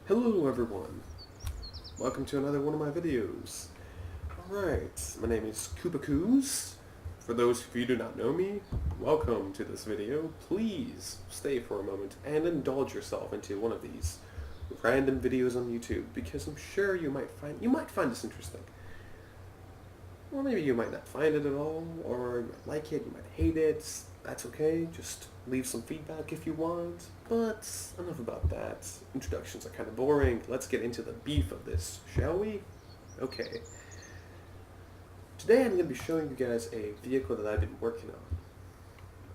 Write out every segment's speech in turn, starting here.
Hello everyone, welcome to another one of my videos. Alright, my name is Kupa Kuz. For those of you who do not know me, welcome to this video. Please stay for a moment and indulge yourself into one of these random videos on YouTube, because I'm sure you might find this interesting. Or maybe you might not find it at all, or you might like it, you might hate it. That's okay, just leave some feedback if you want. But enough about that. Introductions are kind of boring. Let's get into the beef of this, shall we? Okay. Today I'm going to be showing you guys a vehicle that I've been working on.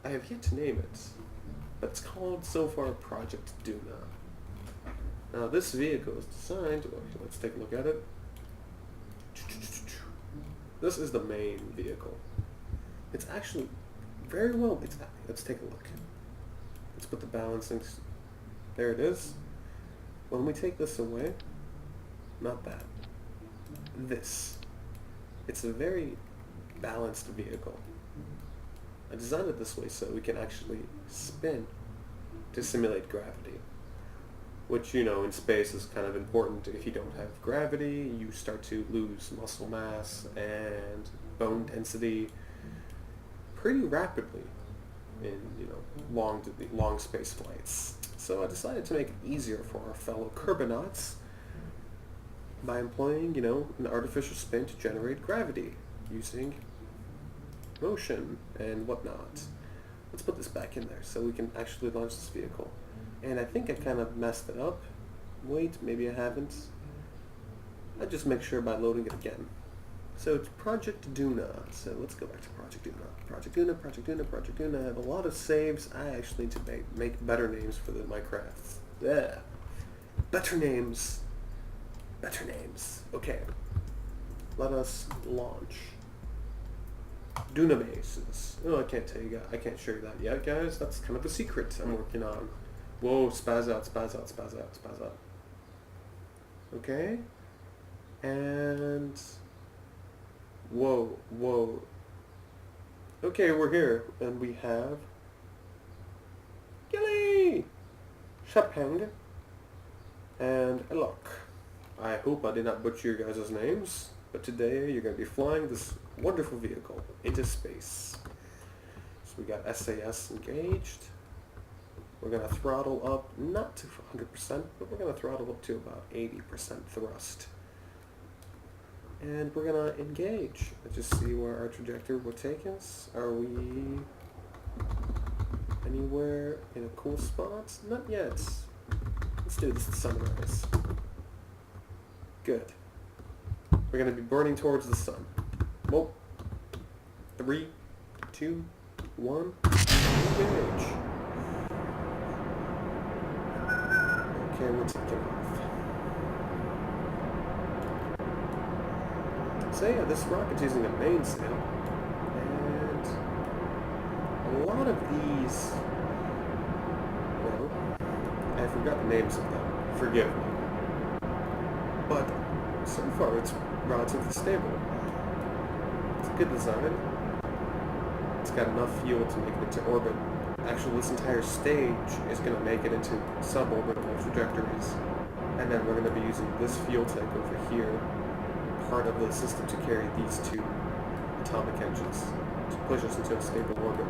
I have yet to name it, but it's called so far Project Duna. Now this vehicle is designed, let's take a look at it. This is the main vehicle. It's actually very well, let's take a look. Let's put the balancing, there it is. When we take this away, not that, this. It's a very balanced vehicle. I designed it this way so we can actually spin to simulate gravity. Which, you know, in space is kind of important. If you don't have gravity, you start to lose muscle mass and bone density pretty rapidly in, you know, long space flights. So I decided to make it easier for our fellow Kerbinauts by employing, you know, an artificial spin to generate gravity using motion and whatnot. Let's put this back in there so we can actually launch this vehicle. And I think I kind of messed it up. Wait, maybe I haven't. I'll just make sure by loading it again. So it's Project Duna. So let's go back to Project Duna. Project Duna, Project Duna, Project Duna. I have a lot of saves. I actually need to make better names for my crafts. Yeah. Better names. Better names. Okay. Let us launch. Duna bases. Oh, I can't tell you guys. I can't show you that yet, guys. That's kind of a secret I'm working on. Whoa, spaz out, spaz out, spaz out, spaz out. Okay. And whoa, whoa. Okay, we're here, and we have Gilly, Shapeng, and Elok. I hope I did not butcher your guys' names, but today you're going to be flying this wonderful vehicle into space. So we got SAS engaged. We're going to throttle up, not to 100%, but we're going to throttle up to about 80% thrust. And we're going to engage. Let's just see where our trajectory will take us. Are we anywhere in a cool spot? Not yet. Let's do this at sunrise. Good. We're going to be burning towards the sun. Whoa. 3, 2, 1, engage. Okay, we're taking off. So yeah, this rocket's using a mainsail, and a lot of these, well, I forgot the names of them, forgive me, but so far it's relatively stable. It's a good design. It's got enough fuel to make it into orbit. Actually, this entire stage is going to make it into suborbital trajectories, and then we're going to be using this fuel tank over here, part of the system, to carry these two atomic engines to push us into a stable orbit.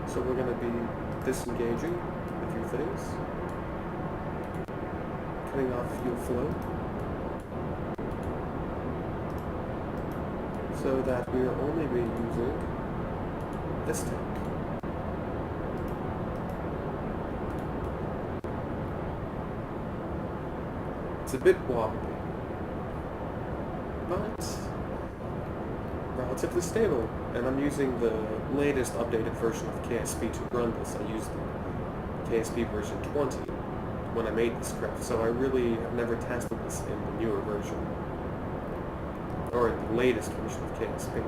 So we're going to be disengaging a few things, cutting off fuel flow, so that we are only be using this tank. It's a bit wobbly, but relatively stable. And I'm using the latest updated version of KSP to run this. I used the KSP version 20 when I made this craft, so I really have never tested this in the newer version, or in the latest version of KSP.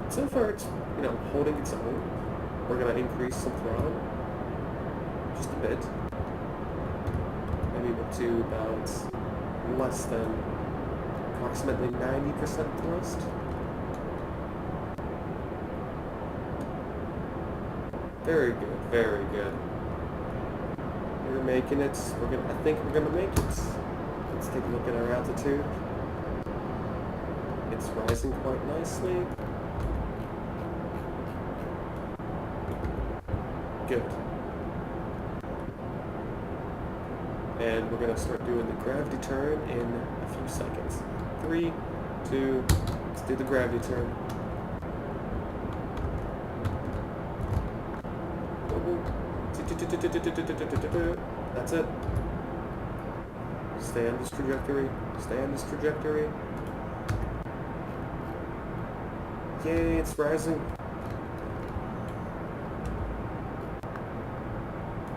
So far it's, you know, holding its own. We're going to increase some throttle, just a bit. Maybe up to about less than approximately 90% thrust. Very good, very good. We're making it. I think we're gonna make it. Let's take a look at our altitude. It's rising quite nicely. Good. And we're gonna start doing the gravity turn in a few seconds. 3, 2, let's do the gravity turn. That's it. Stay on this trajectory. Stay on this trajectory. Yay, it's rising.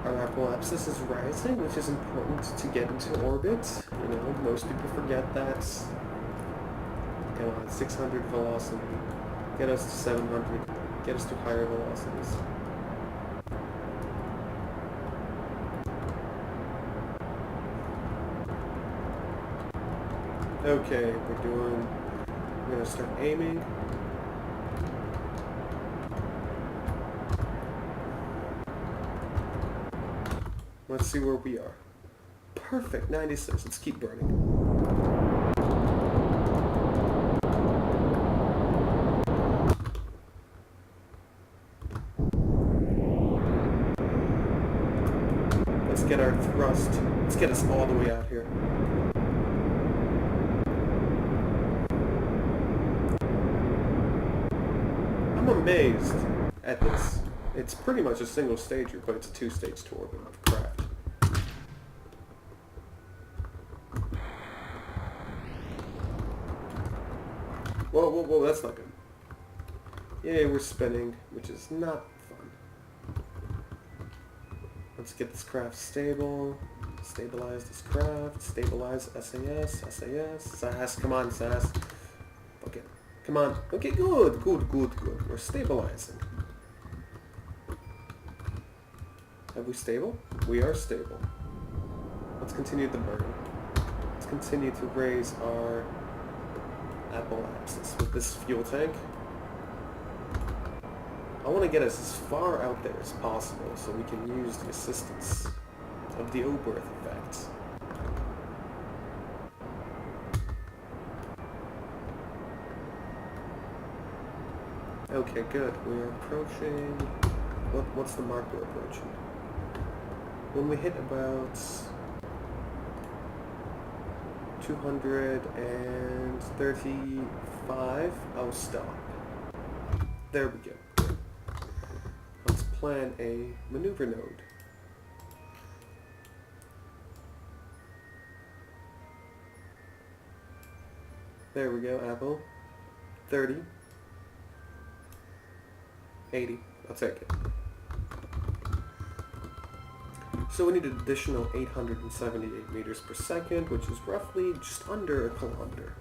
Our apoapsis is rising, which is important to get into orbit. You know, most people forget that. Come on, 600 velocity. Get us to 700. Get us to higher velocities. Okay, we're gonna start aiming. Let's see where we are. Perfect, 96. Let's keep burning. Let's get our thrust. Let's get us all the way out here. I'm amazed at this. It's pretty much a single stager, but it's a two-stage to orbit of craft. Whoa, whoa, whoa, that's not good. Yay, we're spinning, which is not fun. Let's get this craft stable. Stabilize this craft. Stabilize SAS, SAS, SAS, come on, SAS. Okay, come on. Okay, good, good, good, good. We're stabilizing. Are we stable? We are stable. Let's continue the burn. Let's continue to raise our apoapsis with this fuel tank. I want to get us as far out there as possible so we can use the assistance of the Oberth effect. Okay, good. We're approaching... What's the mark we're approaching? When we hit about 235, I'll stop. There we go. Let's plan a maneuver node. There we go, Apple. 30. 80. I'll take it. So we need an additional 878 meters per second, which is roughly just under a kilometer.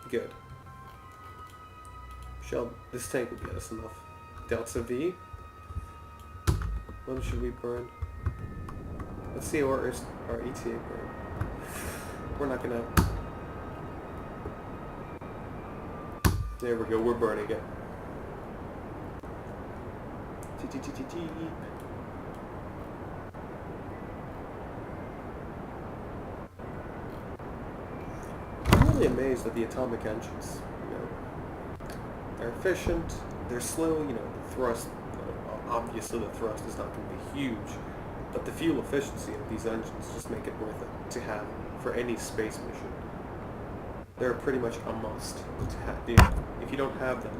Good. This tank will get us enough. Delta V. When should we burn? Let's see our ETA burn. We're not gonna... There we go, we're burning it. I'm really amazed at the atomic engines. You know, they're efficient, they're slow. You know, the thrust. Obviously, the thrust is not going to be huge, but the fuel efficiency of these engines just make it worth it to have for any space mission. They're pretty much a must to have. If you don't have them,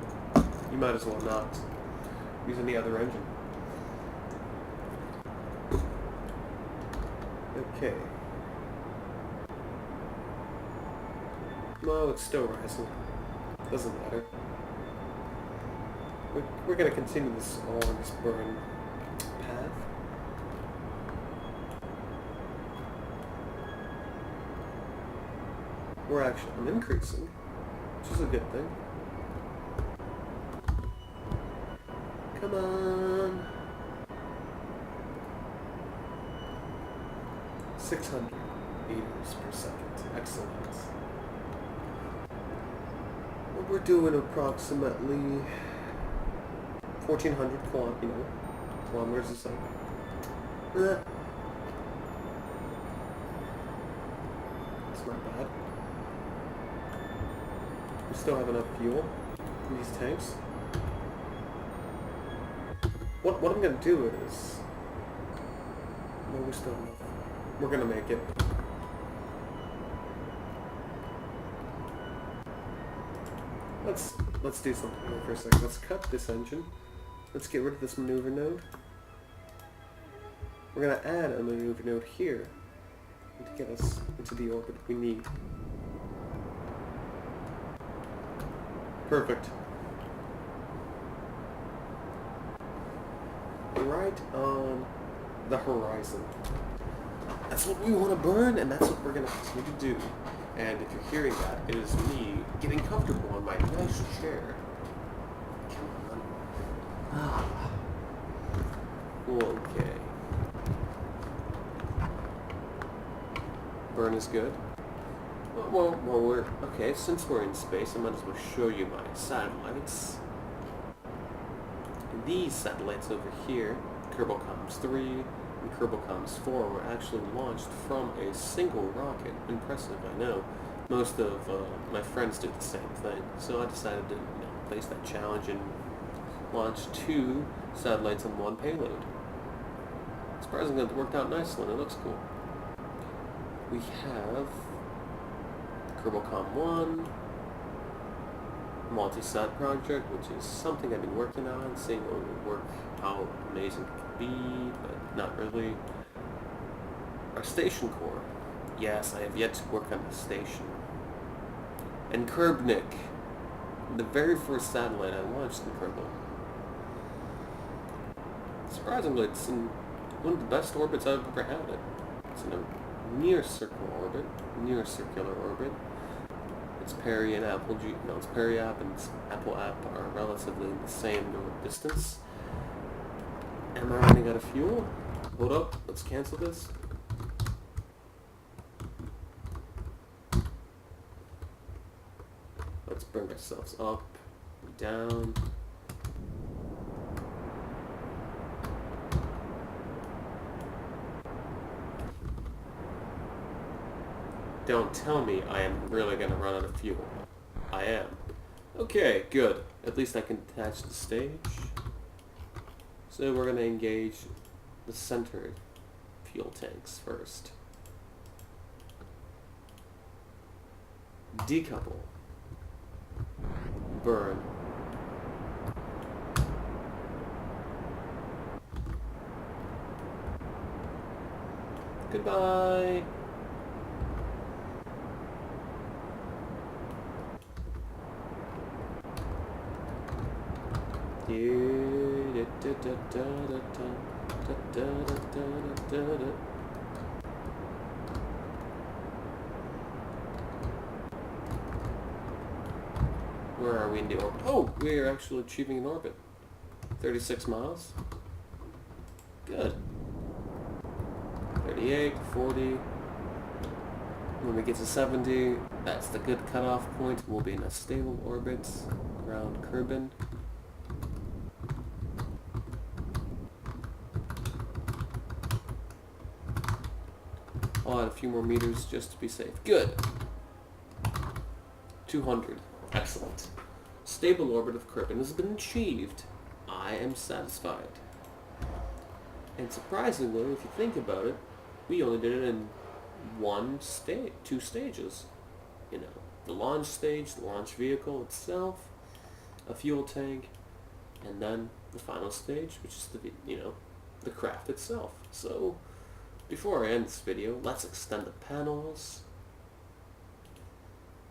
you might as well not use any other engine. Okay. Well, it's still rising. Doesn't matter. We're going to continue this along this burn path. I'm increasing, which is a good thing. Come on. 600 meters per second. Excellent. Well, we're doing approximately 1,400 kilometers a second. It's not bad. We still have enough fuel in these tanks. What I'm gonna do is... No, we still have enough. We're gonna make it. Let's do something here for a second. Let's cut this engine. Let's get rid of this maneuver node. We're gonna add a maneuver node here to get us into the orbit we need. Perfect. Right on the horizon. That's what we want to burn, and that's what we're going to continue to do. And if you're hearing that, it is me getting comfortable on my nice chair. Come on. Okay. Burn is good. Well, we're... Okay, since we're in space, I might as well show you my satellites. These satellites over here, Kerbal 3 and Kerbal 4, were actually launched from a single rocket. Impressive, I know. Most of my friends do the same thing, so I decided to face that challenge and launch 2 satellites on 1 payload. Surprisingly, it worked out nicely, and it looks cool. We have Kerbal 1, multi-sat project, which is something I've been working on, seeing what would work, how amazing it could be, but not really. Our station core. Yes, I have yet to work on the station. And Kerbin, the very first satellite I launched in Kerbal. Surprisingly, it's in one of the best orbits I've ever had it. It's in a near-circular orbit. It's Perry and Apple it's Perry app and Apple app are relatively in the same distance. Am I running out of fuel? Hold up, let's cancel this. Let's bring ourselves up, down. Don't tell me I am really going to run out of fuel. I am. Okay, good. At least I can detach the stage. So we're going to engage the center fuel tanks first. Decouple. Burn. Goodbye. Where are we in the orbit? Oh, we are actually achieving an orbit. 36 miles. Good. 38, 40. When we get to 70, that's the good cutoff point. We'll be in a stable orbit around Kerbin. I'll add a few more meters just to be safe. Good. 200. Excellent. Stable orbit of Kerbin has been achieved. I am satisfied. And surprisingly, if you think about it, we only did it in two stages. You know, the launch stage, the launch vehicle itself, a fuel tank, and then the final stage, which is the craft itself. So, before I end this video, let's extend the panels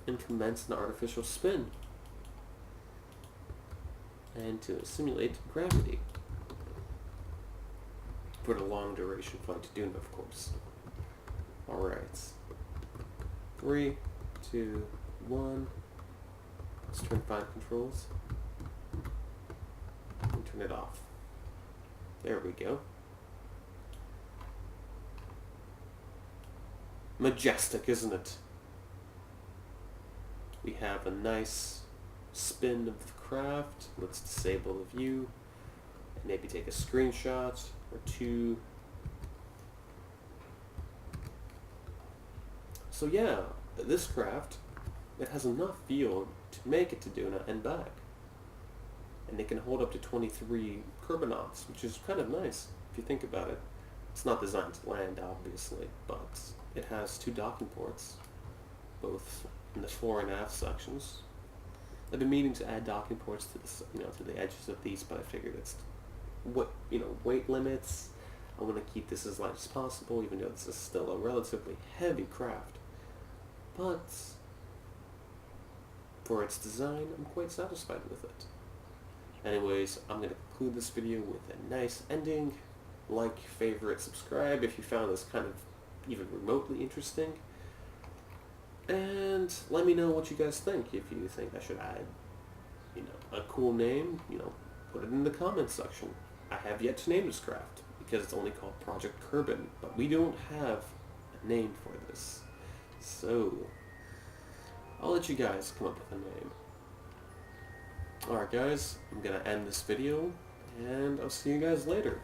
and commence an artificial spin. And to simulate gravity. For the long duration flight to Duna, of course. Alright. 3, 2, 1. Let's turn 5 controls. And turn it off. There we go. Majestic, isn't it? We have a nice spin of the craft. Let's disable the view. maybe take a screenshot or two. So yeah, this craft, it has enough fuel to make it to Duna and back. And it can hold up to 23 Kerbinauts, which is kind of nice if you think about it. It's not designed to land, obviously, but it has 2 docking ports, both in the fore and aft sections. I've been meaning to add docking ports to the, to the edges of these, but I figured it's weight limits. I want to keep this as light as possible, even though this is still a relatively heavy craft. But for its design, I'm quite satisfied with it. Anyways, I'm going to conclude this video with a nice ending. Like, favorite, subscribe if you found this kind of even remotely interesting. And let me know what you guys think. If you think I should add, a cool name, put it in the comments section. I have yet to name this craft because it's only called Project Kerbin, but we don't have a name for this. So, I'll let you guys come up with a name. Alright guys, I'm going to end this video, and I'll see you guys later.